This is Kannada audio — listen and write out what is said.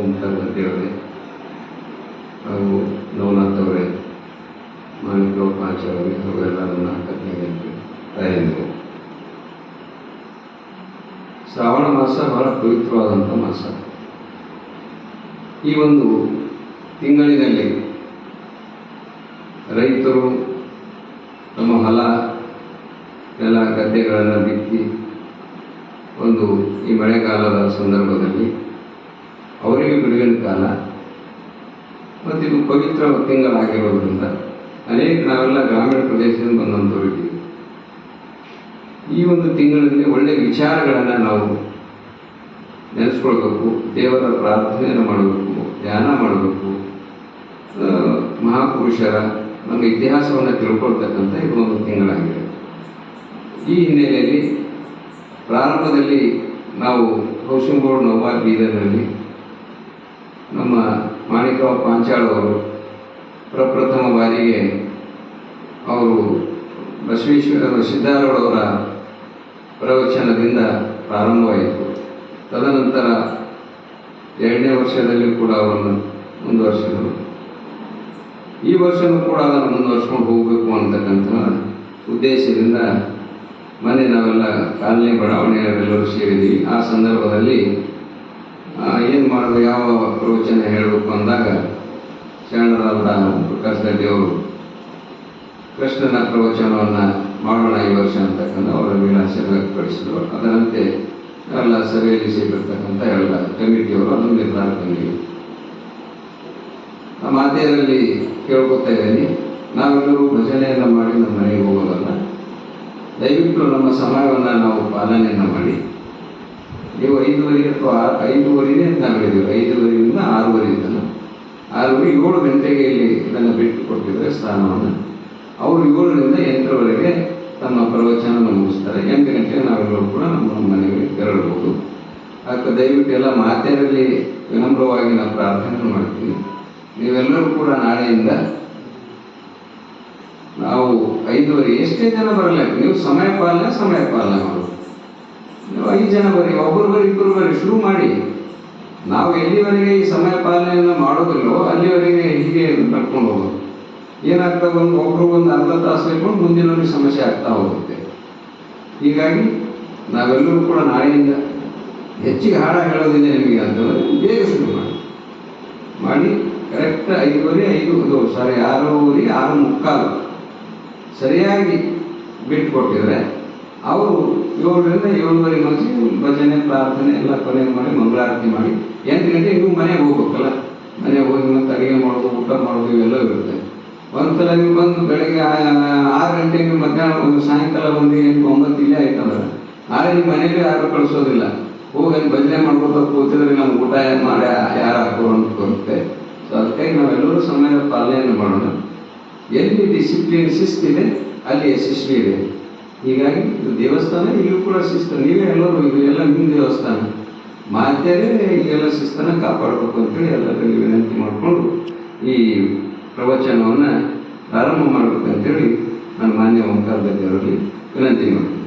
ಓಂಕಾರ ಗದ್ದೆಯವರೇ ಹಾಗೂ ನವನಾಥ್ ಅವರೇ, ಮಾಣಿಕರಾವ್ ಪಾಚ ಅವರೇ ಹಾಗೂ ಎಲ್ಲ ನನ್ನ ಆತ್ಮೀಯ ತಾಯಂದಿರು. ಶ್ರಾವಣ ಮಾಸ ಬಹಳ ಪವಿತ್ರವಾದಂಥ ಮಾಸ. ಈ ಒಂದು ತಿಂಗಳಿನಲ್ಲಿ ರೈತರು ತಮ್ಮ ಹೊಲ ಎಲ್ಲ ಗದ್ದೆಗಳನ್ನು ಬಿತ್ತಿ ಒಂದು ಈ ಮಳೆಗಾಲದ ಸಂದರ್ಭದಲ್ಲಿ ಅವರಿಗೆ ಬಿಡುವಿನ ಕಾಲ ಮತ್ತು ಇದು ಪವಿತ್ರ ತಿಂಗಳಾಗಿರೋದ್ರಿಂದ ನಾವೆಲ್ಲ ಗ್ರಾಮೀಣ ಪ್ರದೇಶದಿಂದ ಬಂದಂಥವರಿದ್ದೀವಿ. ಈ ಒಂದು ತಿಂಗಳಲ್ಲಿ ಒಳ್ಳೆಯ ವಿಚಾರಗಳನ್ನು ನಾವು ನೆನೆಸ್ಕೊಳ್ಬೇಕು, ದೇವರ ಪ್ರಾರ್ಥನೆಯನ್ನು ಮಾಡಬೇಕು, ಧ್ಯಾನ ಮಾಡಬೇಕು, ಮಹಾಪುರುಷರ ನಮ್ಮ ಇತಿಹಾಸವನ್ನು ತಿಳ್ಕೊಳ್ತಕ್ಕಂಥ ಇದು ಒಂದು ತಿಂಗಳಾಗಿದೆ. ಈ ಹಿನ್ನೆಲೆಯಲ್ಲಿ ಪ್ರಾರಂಭದಲ್ಲಿ ನಾವು ಹೌಸಿಂಗ್ ಬೋರ್ಡ್ ನವಾಬ್ ಬೀದರ್ನಲ್ಲಿ ನಮ್ಮ ಮಾಣಿಕರಾವ್ ಪಾಂಚಾಳ್ ಅವರು ಪ್ರಪ್ರಥಮ ಬಾರಿಗೆ ಅವರು ಬಸವೇಶ್ವರ ಸಿದ್ದಾರೂಢವರ ಪ್ರವಚನದಿಂದ ಪ್ರಾರಂಭವಾಯಿತು. ತದನಂತರ 2ನೇ ವರ್ಷದಲ್ಲಿ ಕೂಡ ಅವರನ್ನು ಮುಂದುವರಿಸಿದರು. ಈ ವರ್ಷವೂ ಕೂಡ ಅದನ್ನು ಮುಂದುವರ್ಸ್ಕೊಂಡು ಹೋಗಬೇಕು ಅಂತಕ್ಕಂಥ ಉದ್ದೇಶದಿಂದ ಮೊನ್ನೆ ನಾವೆಲ್ಲ ಕಾಲನಿ ಬಡಾವಣೆಯವರೆಲ್ಲರೂ ಸೇರಿದ್ದೀವಿ. ಆ ಸಂದರ್ಭದಲ್ಲಿ ಏನು ಮಾಡೋದು, ಯಾವ ಪ್ರವಚನ ಹೇಳಬೇಕು ಅಂದಾಗ ಶರಣರಾದ ಪ್ರಕಾಶ್ ರೆಡ್ಡಿಯವರು ಕೃಷ್ಣನ ಪ್ರವಚನವನ್ನು ಮಾಡೋಣ ಈ ವರ್ಷ ಅಂತಕ್ಕಂಥ ಅವರ ವಿಳಾಸ ವ್ಯಕ್ತಪಡಿಸಿದರು. ಅದರಂತೆ ಎಲ್ಲ ಸಭೆಯಲ್ಲಿ ಸೇರಿರ್ತಕ್ಕಂಥ ಎಲ್ಲ ಕಮಿಟಿಯವರು ಅದನ್ನು ನಿರ್ಧಾರ ತಂದಿವಿ. ಆ ಮಾತೆಯರಲ್ಲಿ ಕೇಳ್ಕೊತಾ ಇದ್ದೀನಿ, ನಾವೆಲ್ಲರೂ ಭಜನೆಯನ್ನು ಮಾಡಿ ನಮ್ಮ ಮನೆಗೆ ಹೋಗೋದಲ್ಲ, ದಯವಿಟ್ಟು ನಮ್ಮ ಸಮಯವನ್ನು ನಾವು ಪಾಲನೆಯನ್ನು ಮಾಡಿ. ನೀವು 5:30 ಅಥವಾ 5:30 ಅಂತ ನಾವು ಹೇಳಿದ್ದೀವಿ, 5:30ರಿಂದ 6:30 ತನಕ. 6:30 7 ಗಂಟೆಗೆ ಇಲ್ಲಿ ಇದನ್ನು ಬಿಟ್ಟು ಕೊಟ್ಟಿದ್ದಾರೆ ಸ್ಥಾನವನ್ನು. ಅವರು 7ರಿಂದ 8ರವರೆಗೆ ತಮ್ಮ ಪ್ರವಚನ ಮುಗಿಸ್ತಾರೆ. 8 ಗಂಟೆಗೆ ನಾವೆಲ್ಲರೂ ಕೂಡ ನಮ್ಮ ಮನೆಗೆ ತೆರಳಬಹುದು. ಅದಕ್ಕೆ ದಯವಿಟ್ಟು ಎಲ್ಲ ಮಾತೆಯರಲ್ಲಿ ವಿನಮ್ರವಾಗಿ ನಾವು ಪ್ರಾರ್ಥನೆ ಮಾಡ್ತೀವಿ. ನೀವೆಲ್ಲರೂ ಕೂಡ ನಾಳೆಯಿಂದ ನಾವು 5:30 ಎಷ್ಟೇ ಜನ ಬರಲ್ಲ, ನೀವು ಸಮಯ ಪಾಲನೆ ಮಾಡೋದು. ನೀವು 5 ಜನ ಬರೀ, ಒಬ್ಬರು ಬರೀ, ಇಬ್ಬರು ಬರೀ, ಶುರು ಮಾಡಿ. ನಾವು ಎಲ್ಲಿವರೆಗೆ ಈ ಸಮಯ ಪಾಲನೆಯನ್ನು ಮಾಡೋದಿಲ್ಲೋ ಅಲ್ಲಿವರೆಗೆ ಹೀಗೆ ನಡ್ಕೊಂಡು ಹೋಗೋದು. ಏನಾಗ್ತಾ ಒಬ್ಬರು ಒಂದು ಅರ್ಧ ತಾಸು ಹೇಳ್ಕೊಂಡು ಮುಂದಿನವರಿಗೆ ಸಮಸ್ಯೆ ಆಗ್ತಾ ಹೋಗುತ್ತೆ. ಹೀಗಾಗಿ ನಾವೆಲ್ಲರೂ ಕೂಡ ನಾಳೆಯಿಂದ ಹೆಚ್ಚಿಗೆ ಹಾಡ ಹೇಳೋದಿದೆ ನಿಮಗೆ ಅಂತಂದರೆ ಬೇಗ ಶುರು ಮಾಡಿ ಕರೆಕ್ಟ್ 5:30, 6:30, 6:45 ಸರಿಯಾಗಿ ಬಿಟ್ಟು ಕೊಟ್ಟಿದ್ರೆ ಅವರು 7ರಿಂದ 7:30 ಮುಗಿಸಿ ಭಜನೆ ಪ್ರಾರ್ಥನೆ ಎಲ್ಲ ಕೊನೆ ಮಾಡಿ ಮಂಗಳಾರತಿ ಮಾಡಿ 8 ಗಂಟೆ ನೀವು ಮನೆಗೆ ಹೋಗ್ಬೇಕಲ್ಲ. ಮನೆಗೆ ಹೋಗಿ ಮತ್ತೆ ಅಡುಗೆ ಮಾಡೋದು, ಊಟ ಮಾಡೋದು ಇವೆಲ್ಲ ಇರುತ್ತೆ. ಒಂದ್ಸಲ ನೀವು ಬಂದು ಬೆಳಗ್ಗೆ 6 ಗಂಟೆಗೆ ಮಧ್ಯಾಹ್ನ ಸಾಯಂಕಾಲ 1 8 9 ಇಲ್ಲೇ ಆಯ್ತಂದ್ರೆ ನಾಳೆ ನಿಮ್ಮ ಮನೆಗೆ ಯಾರು ಕಳಿಸೋದಿಲ್ಲ. ಹೋಗಿ ಭಜನೆ ಮಾಡ್ಕೊತ ಕೂತಿದ್ರೆ ನಮ್ಗೆ ಊಟ ಮಾಡಿ ಯಾರು ಹಾಕೋರು ಅಂತ ಬರುತ್ತೆ. ಸೊ ಅದಕ್ಕಾಗಿ ನಾವೆಲ್ಲರೂ ಸಮಯದ ಪಾಲನೆಯನ್ನು ಮಾಡೋಣ. ಎಲ್ಲಿ ಡಿಸಿಪ್ಲಿನ್ ಶಿಸ್ತಿದೆ ಅಲ್ಲಿ ಯಶಸ್ವಿ ಇದೆ. ಹೀಗಾಗಿ ಇದು ದೇವಸ್ಥಾನ, ಇಲ್ಲೂ ಕೂಡ ಶಿಸ್ತು. ನೀವೇ ಎಲ್ಲರೂ ಇದು ಎಲ್ಲ ನಿಮ್ಮ ದೇವಸ್ಥಾನ, ಮಾತೆಯರೇ ಈಗೆಲ್ಲ ಶಿಸ್ತನ್ನು ಕಾಪಾಡಬೇಕು ಅಂತೇಳಿ ಎಲ್ಲರಲ್ಲಿ ವಿನಂತಿ ಮಾಡಿಕೊಂಡು ಈ ಪ್ರವಚನವನ್ನು ಪ್ರಾರಂಭ ಮಾಡಬೇಕಂತೇಳಿ ನಾನು ಮಾನ್ಯ ಓಂಕಾರ ಗದ್ದೆಯವರಲ್ಲಿ ವಿನಂತಿ ಮಾಡ್ತೀನಿ.